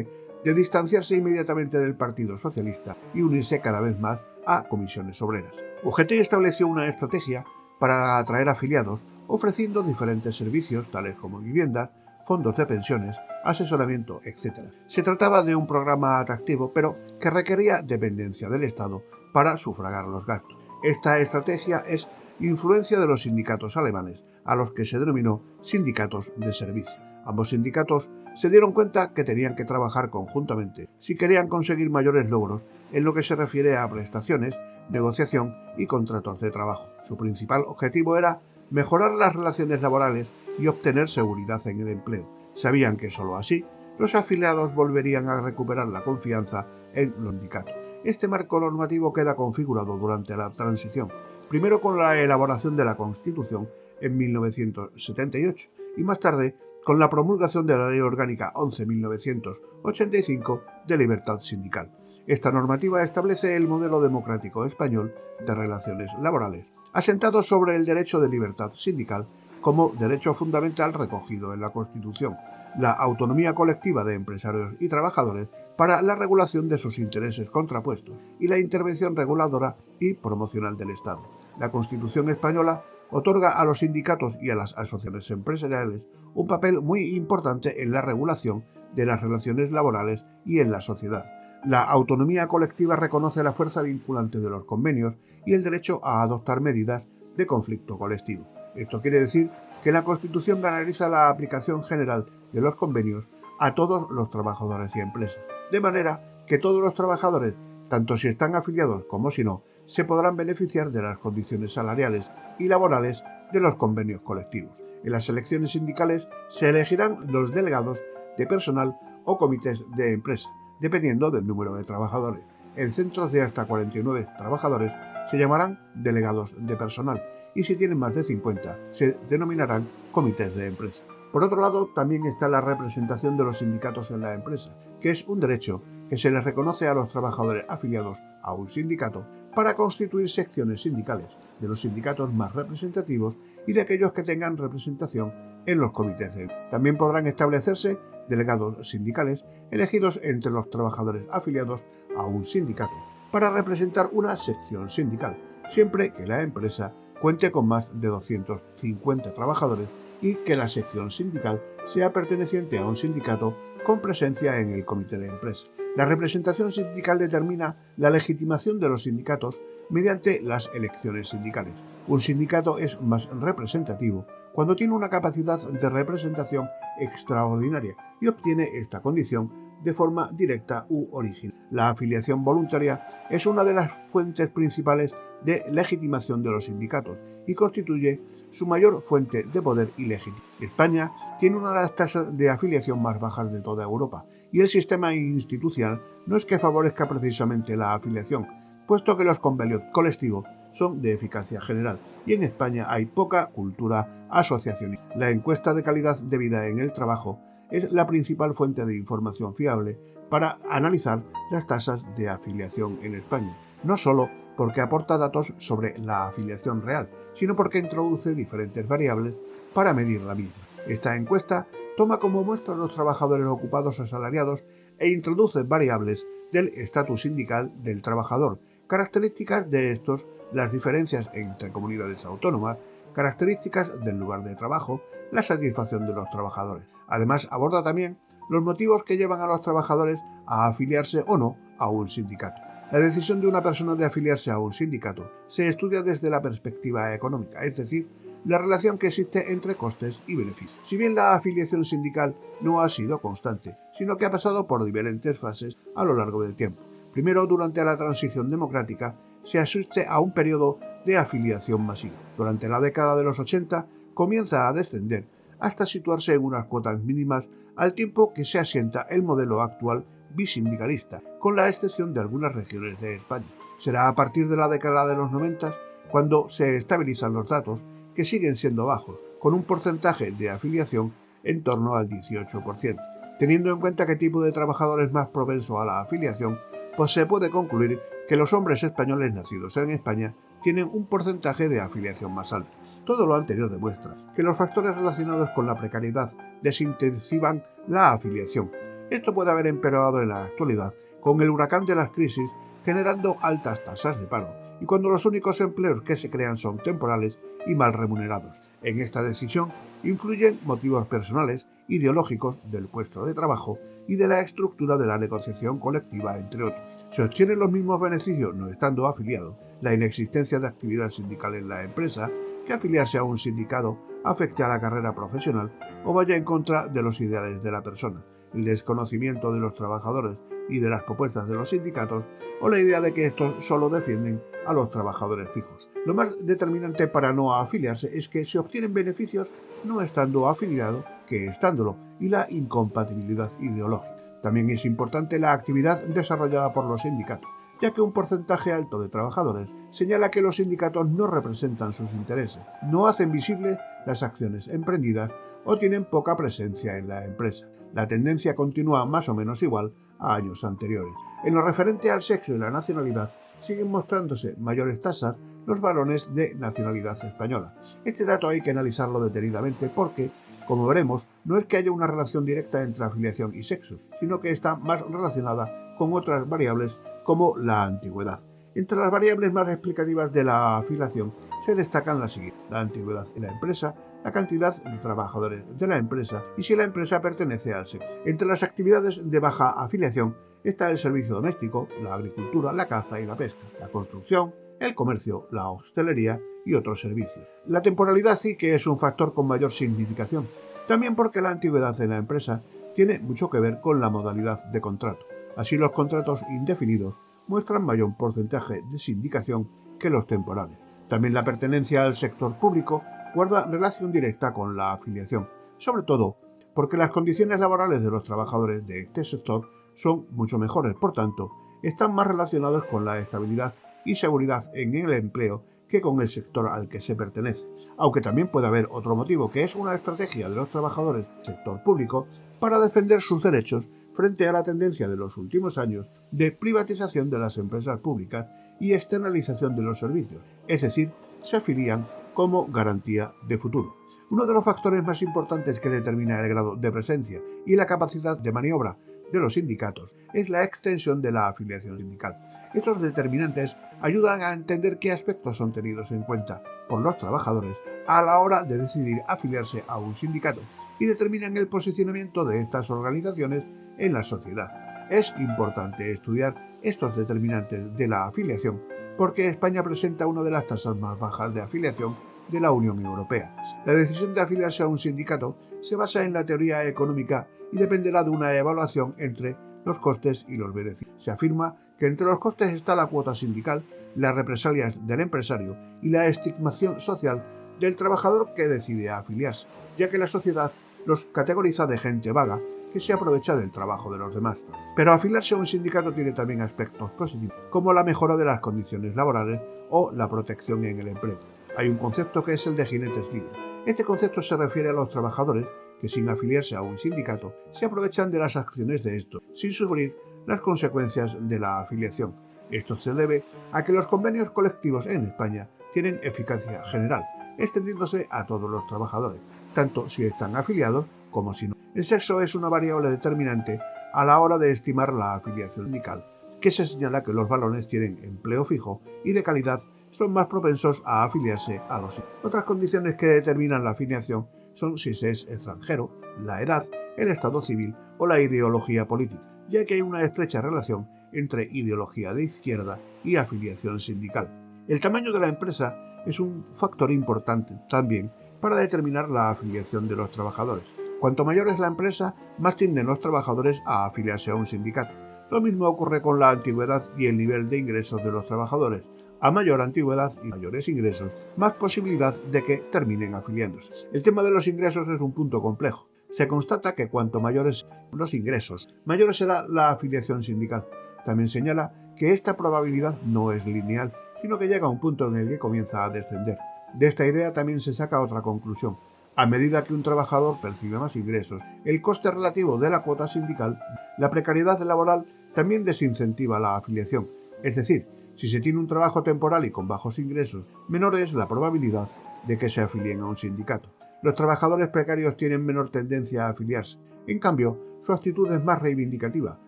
de distanciarse inmediatamente del Partido Socialista y unirse cada vez más a comisiones obreras. UGT estableció una estrategia para atraer afiliados, ofreciendo diferentes servicios tales como vivienda, fondos de pensiones, asesoramiento, etc. Se trataba de un programa atractivo, pero que requería dependencia del Estado para sufragar los gastos. Esta estrategia es influencia de los sindicatos alemanes, a los que se denominó sindicatos de servicio. Ambos sindicatos se dieron cuenta que tenían que trabajar conjuntamente si querían conseguir mayores logros en lo que se refiere a prestaciones, negociación y contratos de trabajo. Su principal objetivo era mejorar las relaciones laborales y obtener seguridad en el empleo. Sabían que sólo así los afiliados volverían a recuperar la confianza en los sindicatos. Este marco normativo queda configurado durante la transición, primero con la elaboración de la Constitución en 1978 y más tarde con la promulgación de la Ley Orgánica 11.985 de libertad sindical. Esta normativa establece el modelo democrático español de relaciones laborales, asentado sobre el derecho de libertad sindical como derecho fundamental recogido en la Constitución, la autonomía colectiva de empresarios y trabajadores para la regulación de sus intereses contrapuestos y la intervención reguladora y promocional del Estado. La Constitución española otorga a los sindicatos y a las asociaciones empresariales un papel muy importante en la regulación de las relaciones laborales y en la sociedad. La autonomía colectiva reconoce la fuerza vinculante de los convenios y el derecho a adoptar medidas de conflicto colectivo. Esto quiere decir que la Constitución garantiza la aplicación general de los convenios a todos los trabajadores y empresas, de manera que todos los trabajadores, tanto si están afiliados como si no, se podrán beneficiar de las condiciones salariales y laborales de los convenios colectivos. En las elecciones sindicales se elegirán los delegados de personal o comités de empresa, dependiendo del número de trabajadores. En centros de hasta 49 trabajadores se llamarán delegados de personal y si tienen más de 50 se denominarán comités de empresa. Por otro lado, también está la representación de los sindicatos en la empresa, que es un derecho que se les reconoce a los trabajadores afiliados a un sindicato para constituir secciones sindicales de los sindicatos más representativos y de aquellos que tengan representación en los comités de empresa. También podrán establecerse delegados sindicales elegidos entre los trabajadores afiliados a un sindicato para representar una sección sindical, siempre que la empresa cuente con más de 250 trabajadores y que la sección sindical sea perteneciente a un sindicato con presencia en el comité de empresa. La representación sindical determina la legitimación de los sindicatos mediante las elecciones sindicales. Un sindicato es más representativo cuando tiene una capacidad de representación extraordinaria y obtiene esta condición de forma directa u original. La afiliación voluntaria es una de las fuentes principales de legitimación de los sindicatos y constituye su mayor fuente de poder y legitimidad. España tiene una de las tasas de afiliación más bajas de toda Europa y el sistema institucional no es que favorezca precisamente la afiliación, puesto que los convenios colectivos son de eficacia general y en España hay poca cultura asociacionista. La encuesta de calidad de vida en el trabajo es la principal fuente de información fiable para analizar las tasas de afiliación en España, no solo porque aporta datos sobre la afiliación real, sino porque introduce diferentes variables para medir la misma. Esta encuesta toma como muestra a los trabajadores ocupados asalariados e introduce variables del estatus sindical del trabajador, características de estos, las diferencias entre comunidades autónomas, características del lugar de trabajo, la satisfacción de los trabajadores. Además, aborda también los motivos que llevan a los trabajadores a afiliarse o no a un sindicato. La decisión de una persona de afiliarse a un sindicato se estudia desde la perspectiva económica, es decir, la relación que existe entre costes y beneficios. Si bien la afiliación sindical no ha sido constante, sino que ha pasado por diferentes fases a lo largo del tiempo. Primero, durante la transición democrática, se asiste a un periodo de afiliación masiva. Durante la década de los 80 comienza a descender hasta situarse en unas cuotas mínimas al tiempo que se asienta el modelo actual bisindicalista, con la excepción de algunas regiones de España. Será a partir de la década de los 90 cuando se estabilizan los datos, que siguen siendo bajos, con un porcentaje de afiliación en torno al 18%. Teniendo en cuenta qué tipo de trabajador es más propenso a la afiliación, pues se puede concluir que los hombres españoles nacidos en España tienen un porcentaje de afiliación más alto. Todo lo anterior demuestra que los factores relacionados con la precariedad desintensivan la afiliación. Esto puede haber empeorado en la actualidad con el huracán de las crisis, generando altas tasas de paro, y cuando los únicos empleos que se crean son temporales y mal remunerados. En esta decisión influyen motivos personales, ideológicos del puesto de trabajo y de la estructura de la negociación colectiva, entre otros. Se obtienen los mismos beneficios no estando afiliado, la inexistencia de actividad sindical en la empresa, que afiliarse a un sindicato afecte a la carrera profesional o vaya en contra de los ideales de la persona, el desconocimiento de los trabajadores y de las propuestas de los sindicatos, o la idea de que estos solo defienden a los trabajadores fijos. Lo más determinante para no afiliarse es que se obtienen beneficios no estando afiliado que estándolo, y la incompatibilidad ideológica. También es importante la actividad desarrollada por los sindicatos, ya que un porcentaje alto de trabajadores señala que los sindicatos no representan sus intereses, no hacen visibles las acciones emprendidas o tienen poca presencia en la empresa. La tendencia continúa más o menos igual a años anteriores. En lo referente al sexo y la nacionalidad, siguen mostrándose mayores tasas los varones de nacionalidad española. Este dato hay que analizarlo detenidamente porque, como veremos, no es que haya una relación directa entre afiliación y sexo, sino que está más relacionada con otras variables como la antigüedad. Entre las variables más explicativas de la afiliación se destacan las siguientes: la antigüedad en la empresa, la cantidad de trabajadores de la empresa y si la empresa pertenece al sexo. Entre las actividades de baja afiliación está el servicio doméstico, la agricultura, la caza y la pesca, la construcción, el comercio, la hostelería y otros servicios. La temporalidad sí que es un factor con mayor significación, también porque la antigüedad en la empresa tiene mucho que ver con la modalidad de contrato. Así, los contratos indefinidos muestran mayor porcentaje de sindicación que los temporales. También la pertenencia al sector público guarda relación directa con la afiliación, sobre todo porque las condiciones laborales de los trabajadores de este sector son mucho mejores, por tanto, están más relacionados con la estabilidad y seguridad en el empleo que con el sector al que se pertenece. Aunque también puede haber otro motivo, que es una estrategia de los trabajadores del sector público para defender sus derechos frente a la tendencia de los últimos años de privatización de las empresas públicas y externalización de los servicios, es decir, se afilian como garantía de futuro. Uno de los factores más importantes que determina el grado de presencia y la capacidad de maniobra de los sindicatos es la extensión de la afiliación sindical. Estos determinantes ayudan a entender qué aspectos son tenidos en cuenta por los trabajadores a la hora de decidir afiliarse a un sindicato y determinan el posicionamiento de estas organizaciones en la sociedad. Es importante estudiar estos determinantes de la afiliación porque España presenta una de las tasas más bajas de afiliación de la Unión Europea. La decisión de afiliarse a un sindicato se basa en la teoría económica y dependerá de una evaluación entre los costes y los beneficios. Se afirma que entre los costes está la cuota sindical, las represalias del empresario y la estigmación social del trabajador que decide afiliarse, ya que la sociedad los categoriza de gente vaga que se aprovecha del trabajo de los demás. Pero afiliarse a un sindicato tiene también aspectos positivos, como la mejora de las condiciones laborales o la protección en el empleo. Hay un concepto que es el de jinetes libres. Este concepto se refiere a los trabajadores que, sin afiliarse a un sindicato, se aprovechan de las acciones de estos, sin sufrir las consecuencias de la afiliación. Esto se debe a que los convenios colectivos en España tienen eficacia general, extendiéndose a todos los trabajadores, tanto si están afiliados como si no. El sexo es una variable determinante a la hora de estimar la afiliación sindical, que se señala que los varones tienen empleo fijo y de calidad son más propensos a afiliarse a los sindictos. Otras condiciones que determinan la afiliación son si se es extranjero, la edad, el estado civil o la ideología política, ya que hay una estrecha relación entre ideología de izquierda y afiliación sindical. El tamaño de la empresa es un factor importante también para determinar la afiliación de los trabajadores. Cuanto mayor es la empresa, más tienden los trabajadores a afiliarse a un sindicato. Lo mismo ocurre con la antigüedad y el nivel de ingresos de los trabajadores. A mayor antigüedad y mayores ingresos, más posibilidad de que terminen afiliándose. El tema de los ingresos es un punto complejo. Se constata que cuanto mayores los ingresos, mayor será la afiliación sindical. También señala que esta probabilidad no es lineal, sino que llega a un punto en el que comienza a descender. De esta idea también se saca otra conclusión. A medida que un trabajador percibe más ingresos, el coste relativo de la cuota sindical, la precariedad laboral también desincentiva la afiliación. Es decir, si se tiene un trabajo temporal y con bajos ingresos, menor es la probabilidad de que se afilien a un sindicato. Los trabajadores precarios tienen menor tendencia a afiliarse. En cambio, su actitud es más reivindicativa,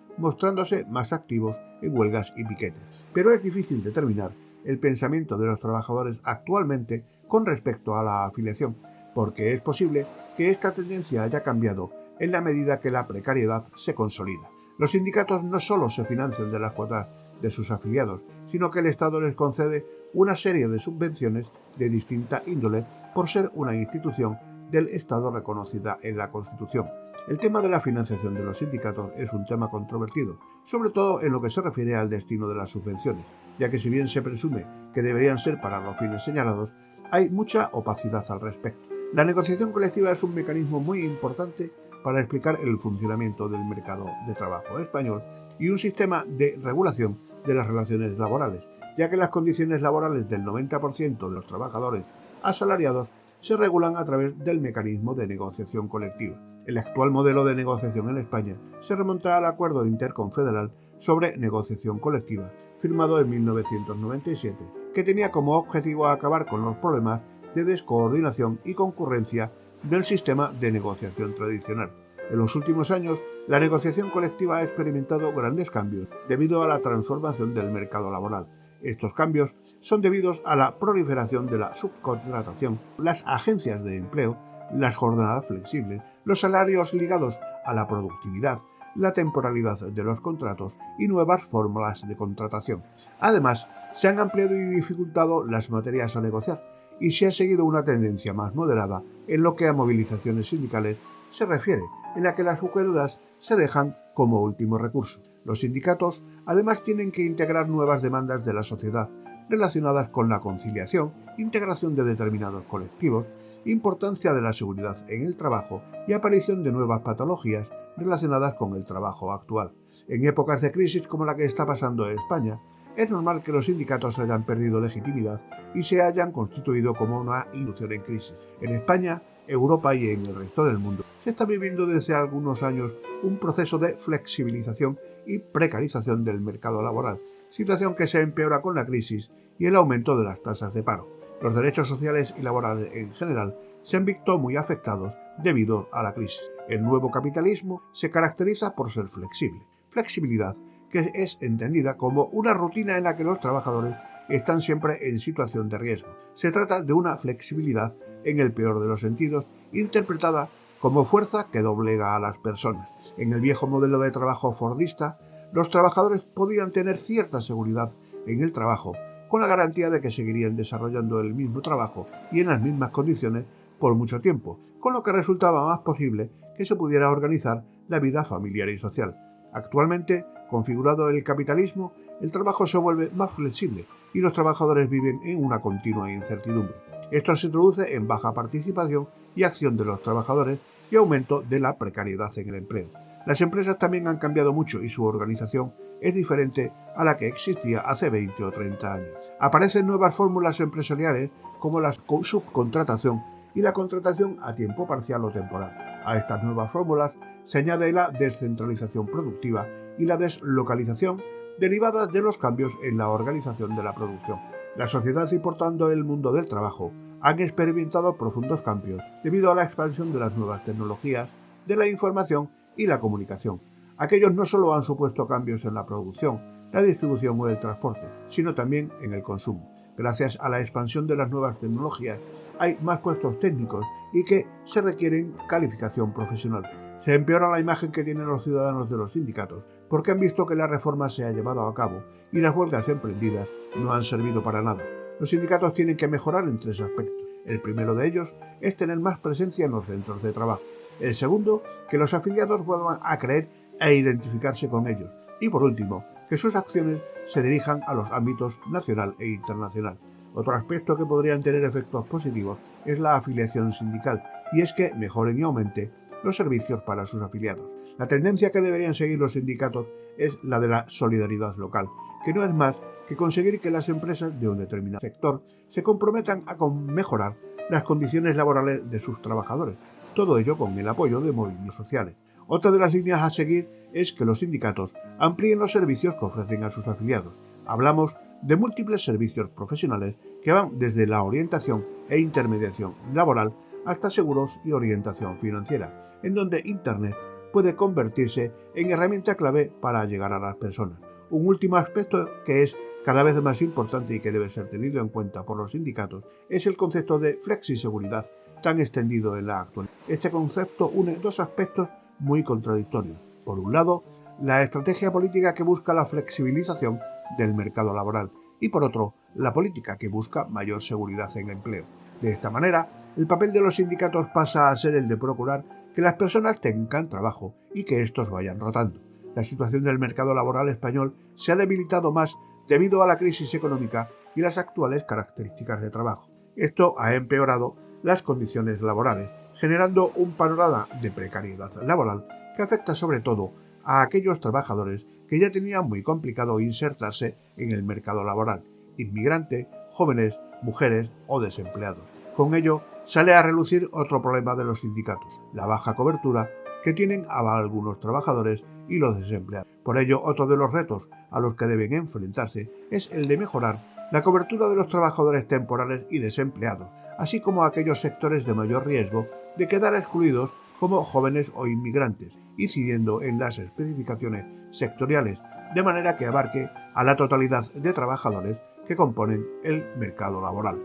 mostrándose más activos en huelgas y piquetes. Pero es difícil determinar el pensamiento de los trabajadores actualmente con respecto a la afiliación, porque es posible que esta tendencia haya cambiado en la medida que la precariedad se consolida. Los sindicatos no solo se financian de las cuotas de sus afiliados, sino que el Estado les concede una serie de subvenciones de distinta índole por ser una institución del Estado reconocida en la Constitución. El tema de la financiación de los sindicatos es un tema controvertido, sobre todo en lo que se refiere al destino de las subvenciones, ya que si bien se presume que deberían ser para los fines señalados, hay mucha opacidad al respecto. La negociación colectiva es un mecanismo muy importante para explicar el funcionamiento del mercado de trabajo español y un sistema de regulación de las relaciones laborales, ya que las condiciones laborales del 90% de los trabajadores asalariados se regulan a través del mecanismo de negociación colectiva. El actual modelo de negociación en España se remonta al Acuerdo Interconfederal sobre Negociación Colectiva, firmado en 1997, que tenía como objetivo acabar con los problemas de descoordinación y concurrencia del sistema de negociación tradicional. En los últimos años, la negociación colectiva ha experimentado grandes cambios debido a la transformación del mercado laboral. Estos cambios son debidos a la proliferación de la subcontratación, las agencias de empleo, las jornadas flexibles, los salarios ligados a la productividad, la temporalidad de los contratos y nuevas fórmulas de contratación. Además, se han ampliado y dificultado las materias a negociar y se ha seguido una tendencia más moderada en lo que a movilizaciones sindicales se refiere, en la que las huelgas se dejan como último recurso. Los sindicatos además tienen que integrar nuevas demandas de la sociedad relacionadas con la conciliación, integración de determinados colectivos, importancia de la seguridad en el trabajo y aparición de nuevas patologías relacionadas con el trabajo actual. En épocas de crisis como la que está pasando en España, es normal que los sindicatos hayan perdido legitimidad y se hayan constituido como una institución en crisis. En España, Europa y en el resto del mundo se está viviendo desde algunos años un proceso de flexibilización y precarización del mercado laboral, situación que se empeora con la crisis y el aumento de las tasas de paro. Los derechos sociales y laborales en general se han visto muy afectados debido a la crisis. El nuevo capitalismo se caracteriza por ser flexible. Flexibilidad que es entendida como una rutina en la que los trabajadores están siempre en situación de riesgo. Se trata de una flexibilidad, en el peor de los sentidos, interpretada como fuerza que doblega a las personas. En el viejo modelo de trabajo fordista, los trabajadores podían tener cierta seguridad en el trabajo, con la garantía de que seguirían desarrollando el mismo trabajo y en las mismas condiciones por mucho tiempo, con lo que resultaba más posible que se pudiera organizar la vida familiar y social. Actualmente, configurado el capitalismo, el trabajo se vuelve más flexible y los trabajadores viven en una continua incertidumbre. Esto se traduce en baja participación y acción de los trabajadores y aumento de la precariedad en el empleo. Las empresas también han cambiado mucho y su organización es diferente a la que existía hace 20 o 30 años. Aparecen nuevas fórmulas empresariales como la subcontratación y la contratación a tiempo parcial o temporal. A estas nuevas fórmulas se añade la descentralización productiva y la deslocalización derivadas de los cambios en la organización de la producción. La sociedad y por tanto el mundo del trabajo han experimentado profundos cambios debido a la expansión de las nuevas tecnologías, de la información y la comunicación. Aquellos no solo han supuesto cambios en la producción, la distribución o el transporte, sino también en el consumo. Gracias a la expansión de las nuevas tecnologías, hay más puestos técnicos y que se requieren calificación profesional. Se empeora la imagen que tienen los ciudadanos de los sindicatos porque han visto que la reforma se ha llevado a cabo y las huelgas emprendidas no han servido para nada. Los sindicatos tienen que mejorar en 3 aspectos. El primero de ellos es tener más presencia en los centros de trabajo. El segundo, que los afiliados vuelvan a creer e identificarse con ellos. Y por último, que sus acciones se dirijan a los ámbitos nacional e internacional. Otro aspecto que podrían tener efectos positivos es la afiliación sindical, y es que mejoren y aumenten los servicios para sus afiliados. La tendencia que deberían seguir los sindicatos es la de la solidaridad local, que no es más que conseguir que las empresas de un determinado sector se comprometan a mejorar las condiciones laborales de sus trabajadores, todo ello con el apoyo de movimientos sociales. Otra de las líneas a seguir es que los sindicatos amplíen los servicios que ofrecen a sus afiliados. Hablamos de múltiples servicios profesionales que van desde la orientación e intermediación laboral hasta seguros y orientación financiera, en donde Internet puede convertirse en herramienta clave para llegar a las personas. Un último aspecto que es cada vez más importante y que debe ser tenido en cuenta por los sindicatos es el concepto de flexiseguridad tan extendido en la actualidad. Este concepto une 2 aspectos muy contradictorios. Por un lado, la estrategia política que busca la flexibilización del mercado laboral y por otro, la política que busca mayor seguridad en el empleo. De esta manera, el papel de los sindicatos pasa a ser el de procurar que las personas tengan trabajo y que estos vayan rotando. La situación del mercado laboral español se ha debilitado más debido a la crisis económica y las actuales características de trabajo. Esto ha empeorado las condiciones laborales, generando un panorama de precariedad laboral que afecta sobre todo a aquellos trabajadores que ya tenían muy complicado insertarse en el mercado laboral, inmigrantes, jóvenes, mujeres o desempleados. Con ello, sale a relucir otro problema de los sindicatos, la baja cobertura que tienen a algunos trabajadores y los desempleados. Por ello, otro de los retos a los que deben enfrentarse es el de mejorar la cobertura de los trabajadores temporales y desempleados, así como aquellos sectores de mayor riesgo de quedar excluidos como jóvenes o inmigrantes, incidiendo en las especificaciones sectoriales, de manera que abarque a la totalidad de trabajadores que componen el mercado laboral.